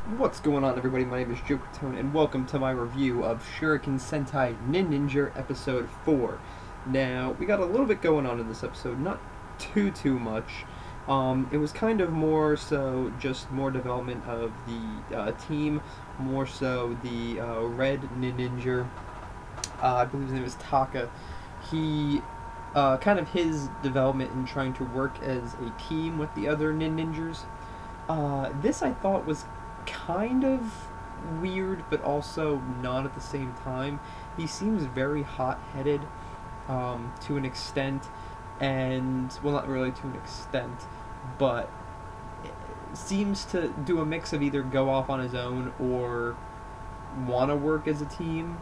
What's going on, everybody? My name is Jokertone, and welcome to my review of Shuriken Sentai Ninninger Episode 4. Now, we got a little bit going on in this episode, not too much. It was kind of more so just more development of the team, more so the Red Ninninger. I believe his name is Taka. He, kind of his development in trying to work as a team with the other Ninjers. This I thought was kind of weird, but also not at the same time. He seems very hot-headed to an extent, and, well, not really to an extent, but seems to do a mix of either go off on his own or want to work as a team.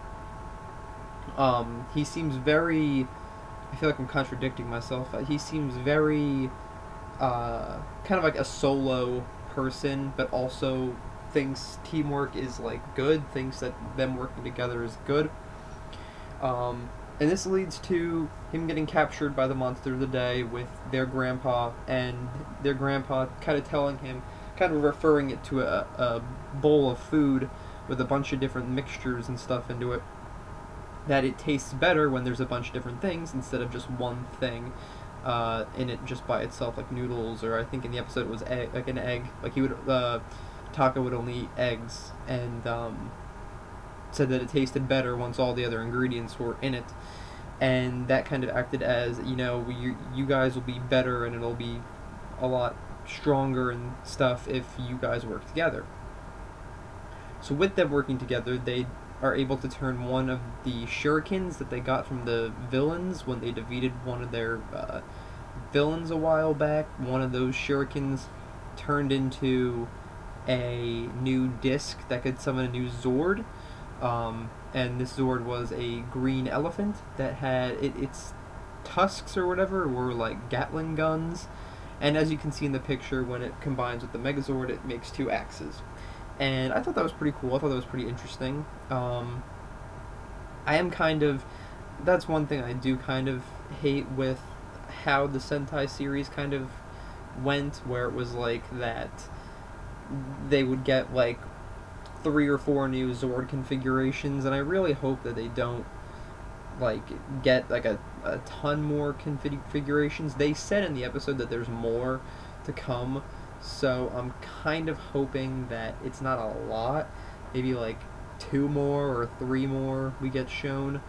He seems very... I feel like I'm contradicting myself. He seems very kind of like a solo person, but also thinks teamwork is like good, thinks that them working together is good. And this leads to him getting captured by the monster of the day with their grandpa, and their grandpa kind of telling him, kind of referring it to a bowl of food with a bunch of different mixtures and stuff into it, that it tastes better when there's a bunch of different things instead of just one thing in it just by itself, like noodles, or I think in the episode it was like an egg. Like he would, Taka would only eat eggs, and said that it tasted better once all the other ingredients were in it, and that kind of acted as, you know, you guys will be better and it'll be a lot stronger and stuff if you guys work together. So with them working together, they are able to turn one of the shurikens that they got from the villains when they defeated one of their villains a while back. One of those shurikens turned into a new disc that could summon a new Zord, and this Zord was a green elephant that had its tusks or whatever were like Gatling guns, and as you can see in the picture, when it combines with the Megazord, it makes two axes. And I thought that was pretty cool. I thought that was pretty interesting. I am kind of... That's one thing I do kind of hate with how the Sentai series kind of went, where it was like that they would get like 3 or 4 new Zord configurations, and I really hope that they don't like get like a ton more configurations. They said in the episode that there's more to come, so I'm kind of hoping that it's not a lot. Maybe like 2 more or 3 more we get shown.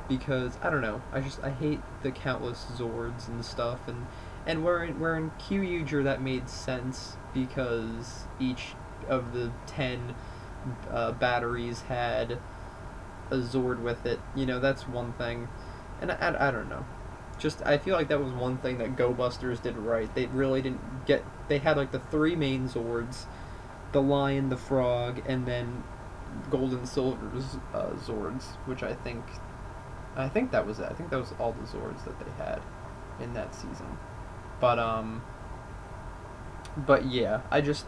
Because I don't know. I hate the countless Zords and stuff, and where in Kyuuger that made sense because each of the 10 batteries had a Zord with it. You know, that's one thing, and I don't know. Just, I feel like that was one thing that Go Busters did right. They really didn't get... They had, like, the 3 main Zords, the Lion, the Frog, and then Gold and Silver's Zords, which I think that was it. I think that was all the Zords that they had in that season. But yeah, I just...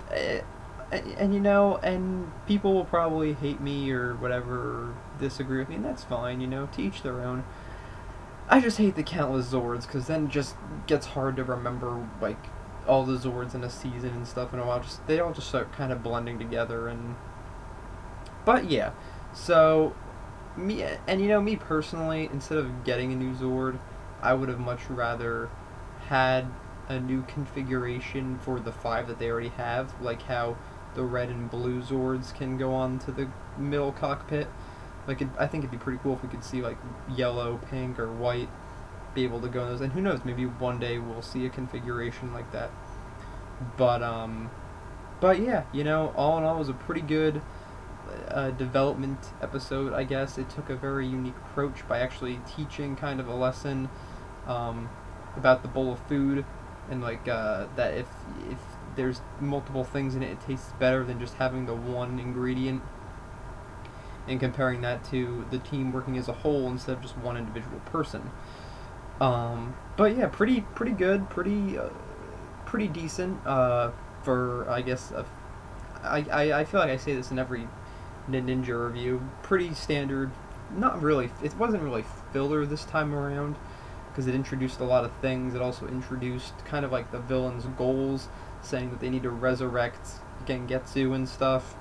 and you know, and people will probably hate me or whatever, or disagree with me, and that's fine, you know, to each their own. I just hate the countless Zords, because then it just gets hard to remember, like, all the Zords in a season and stuff in a while. They all just start kind of blending together, and... But yeah, so, me personally, instead of getting a new Zord, I would have much rather had a new configuration for the 5 that they already have, like how the red and blue Zords can go on to the middle cockpit. Like, I think it'd be pretty cool if we could see, like, yellow, pink, or white be able to go in those. And who knows, maybe one day we'll see a configuration like that. But yeah, you know, all in all, it was a pretty good development episode, I guess. It took a very unique approach by actually teaching kind of a lesson about the bowl of food, and, like, that if there's multiple things in it, it tastes better than just having the one ingredient, and comparing that to the team working as a whole instead of just one individual person. But yeah, pretty good, pretty decent for, I guess, I feel like I say this in every Ninja review. Pretty standard. Not really. It wasn't really filler this time around, because it introduced a lot of things. It also introduced kind of like the villain's goals, saying that they need to resurrect Gengetsu and stuff.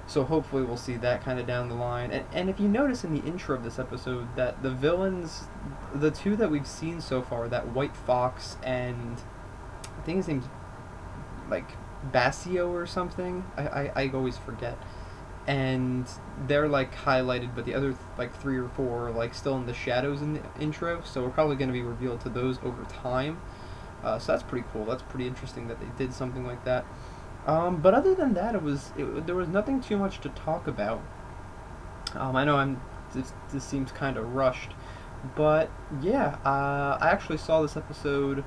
So hopefully we'll see that kind of down the line. And if you notice in the intro of this episode that the villains, the two that we've seen so far, that White Fox and I think his name's like Basio or something. I always forget. And they're like highlighted, but the other like 3 or 4 are like still in the shadows in the intro. So we're probably going to be revealed to those over time. So that's pretty cool. That's pretty interesting that they did something like that. But other than that, there was nothing too much to talk about. I know this seems kind of rushed, but yeah, I actually saw this episode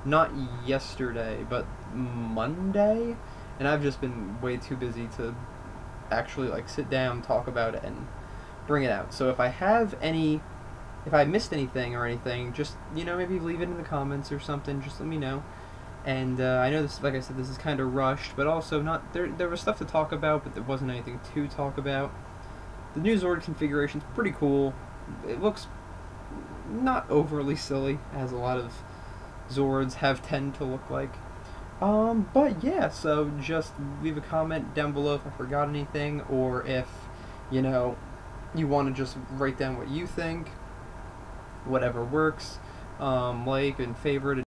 not yesterday, but Monday, and I've just been way too busy to actually like sit down, talk about it, and bring it out. So if I missed anything or anything, just maybe leave it in the comments or something. Just let me know. And I know this, like I said, this is kind of rushed, but also not there was stuff to talk about, but there wasn't anything to talk about. The new Zord configuration's pretty cool. It looks not overly silly, as a lot of Zords tend to look like. But yeah, so just leave a comment down below if I forgot anything, or if, you want to just write down what you think. Whatever works. Like and favorite.